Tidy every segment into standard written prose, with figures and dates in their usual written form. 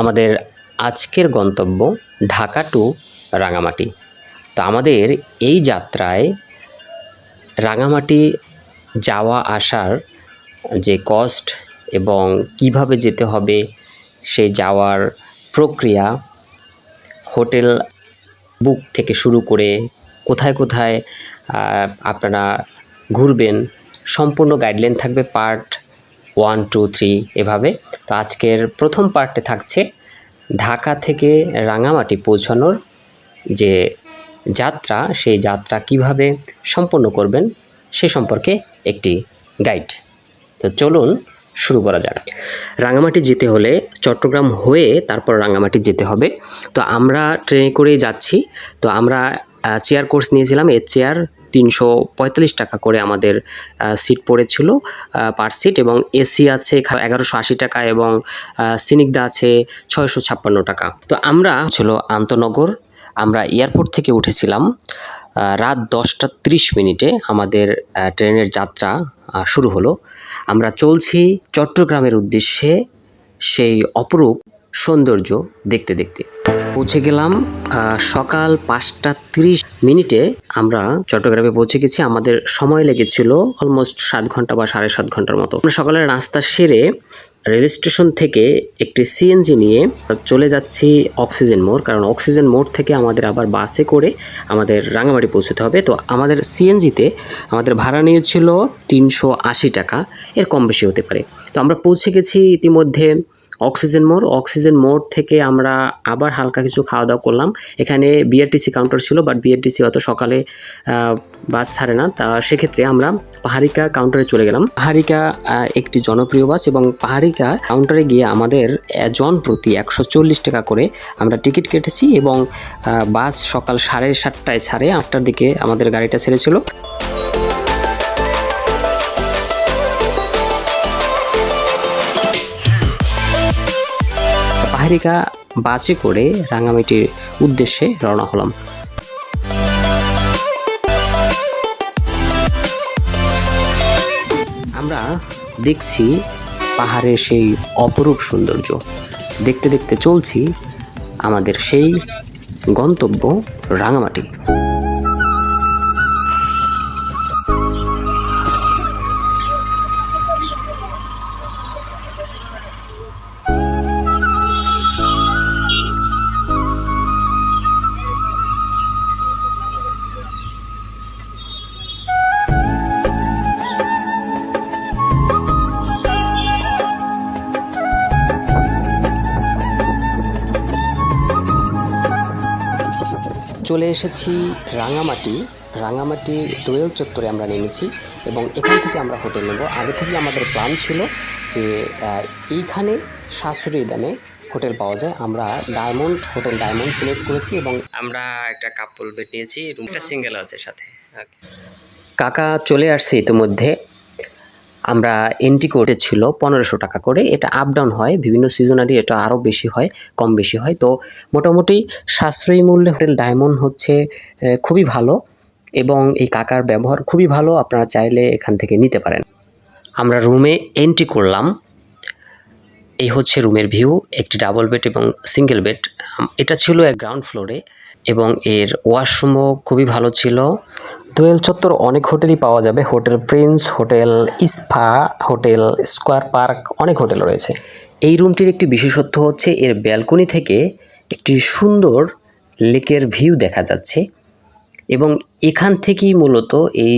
আমাদের আজকের গন্তব্য ঢাকা টু রাঙামাটি। তো আমাদের এই যাত্রায় রাঙামাটি যাওয়া আসার যে কস্ট এবং কিভাবে যেতে হবে, সেই যাওয়ার প্রক্রিয়া, হোটেল বুক থেকে শুরু করে কোথায় কোথায় আপনারা ঘুরবেন, সম্পূর্ণ গাইডলাইন থাকবে পার্ট 1, 2, 3 এভাবে। তো আজকের প্রথম পার্টে থাকছে ঢাকা থেকে রাঙামাটি পৌঁছানোর যে যাত্রা, সেই যাত্রা কিভাবে সম্পন্ন করবেন সে সম্পর্কে একটি গাইড। তো চলুন শুরু করা যাক। রাঙামাটি যেতে হলে চট্টগ্রাম হয়ে তারপর রাঙামাটি যেতে হবে। তো আমরা ট্রেনে করেই যাচ্ছি। তো আমরা চেয়ার কোর্স নিয়েছিলাম। এর চেয়ার 345 টাকা করে আমাদের সিট পড়েছিল পার সিট, এবং এসি আছে 1180 টাকা এবং সিনিকদা আছে 656 টাকা। তো আমরা ছিল আন্তনগর। আমরা এয়ারপোর্ট থেকে উঠেছিলাম রাত 10টা 30 মিনিটে। আমাদের ট্রেনের যাত্রা শুরু হলো। আমরা চলছি চট্টগ্রামের উদ্দেশ্যে, সেই অপরূপ সৌন্দর্য দেখতে দেখতে। পৌঁছে গেলাম সকাল 5টা 30 মিনিটে আমরা চট্টগ্রামে পৌঁছে গেছি। আমাদের সময় লেগেছিল অলমোস্ট 7 ঘন্টা বা 7.5 ঘন্টার মতো। আমরা সকালের নাস্তা সেরে রেল স্টেশন থেকে একটি সিএনজি নিয়ে চলে যাচ্ছি অক্সিজেন মোড়, কারণ অক্সিজেন মোড় থেকে আমাদের আবার বাসে করে আমাদের রাঙামাটি পৌঁছতে হবে। তো আমাদের সিএনজিতে আমাদের ভাড়া নিয়েছিল 380 টাকা, এর কম বেশি হতে পারে। তো আমরা পৌঁছে গেছি ইতিমধ্যে অক্সিজেন মোড়। অক্সিজেন মোড় থেকে আমরা আবার হালকা কিছু খাওয়া দাওয়া করলাম। এখানে বিআরটিসি কাউন্টার ছিল, বাট বিআরটিসি অত সকালে বাস ছাড়ে না। তা সেক্ষেত্রে আমরা পাহাড়িকা কাউন্টারে চলে গেলাম। পাহাড়িকা একটি জনপ্রিয় বাস, এবং পাহাড়িকা কাউন্টারে গিয়ে আমাদের জন প্রতি 140 টাকা করে আমরা টিকিট কেটেছি, এবং বাস সকাল 7:30টায় ছাড়ে। 8টার দিকে আমাদের গাড়িটা ছেড়েছিল। পাহাড়িকা বাসে করে রাঙামাটির উদ্দেশ্যে রওনা হলাম। আমরা দেখছি পাহাড়ের সেই অপরূপ সৌন্দর্য দেখতে দেখতে চলছি আমাদের সেই গন্তব্য রাঙামাটি। চলে এসেছি রাঙামাটি দোয়েল চত্বরে আমরা নেমেছি, এবং এখান থেকে আমরা হোটেল নেব। আগে থেকে আমাদের প্ল্যান ছিল যে এইখানে সাশ্রয়ী দামে হোটেল পাওয়া যায়। আমরা হোটেল ডায়মন্ড সিলেক্ট করেছি, এবং আমরা একটা কাপল বেড নিয়েছি। রুমটা সিঙ্গেল আছে সাথে। কাকা চলে আসছে ইতিমধ্যে। আমরা এন্ট্রি করেছিল 1500 টাকা করে। এটা আপ ডাউন হয়, বিভিন্ন সিজনালি এটা আরও বেশি হয়, কম বেশি হয়। তো মোটামুটি সাশ্রয়ী মূল্যে হোটেল ডায়মন্ড হচ্ছে খুবই ভালো, এবং এই কাকার ব্যবহার খুবই ভালো। আপনারা চাইলে এখান থেকে নিতে পারেন। আমরা রুমে এন্ট্রি করলাম। এই হচ্ছে রুমের ভিউ। একটি ডাবল বেড এবং সিঙ্গেল বেড। এটা ছিল গ্রাউন্ড ফ্লোরে, এবং এর ওয়াশরুমও খুবই ভালো ছিল। দোয়েল চত্বর অনেক হোটেলই পাওয়া যাবে। Hotel Prince, hotel spa, hotel square park, অনেক হোটেল রয়েছে। এই রুমটির একটি বিশেষত্ব হচ্ছে এর ব্যালকনি থেকে একটি সুন্দর লেকের ভিউ দেখা যাচ্ছে, এবং এখান থেকেই মূলত এই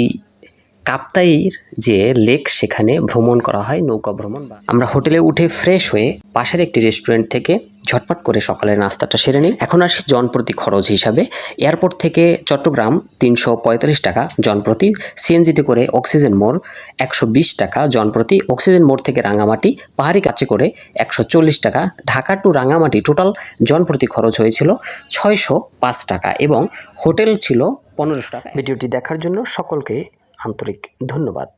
কাপ্তাইর যে লেক, সেখানে ভ্রমণ করা হয়, নৌকা ভ্রমণ। আমরা হোটেলে উঠে ফ্রেশ হয়ে পাশের একটি রেস্টুরেন্ট থেকে ঝটপট করে সকালের নাস্তাটা সেরে নিই। এখন আসি জনপ্রতি খরচ হিসাবে। এয়ারপোর্ট থেকে চট্টগ্রাম 345 টাকা জনপ্রতি, সিএনজিতে করে অক্সিজেন মোড় 120 টাকা জনপ্রতি, অক্সিজেন মোড় থেকে রাঙামাটি পাহাড়ি কাছে করে 140 টাকা, ঢাকা টু রাঙামাটি টোটাল জনপ্রতি খরচ হয়েছিল 605 টাকা, এবং হোটেল ছিল 1500 টাকা। ভিডিওটি দেখার জন্য সকলকে আন্তরিক ধন্যবাদ।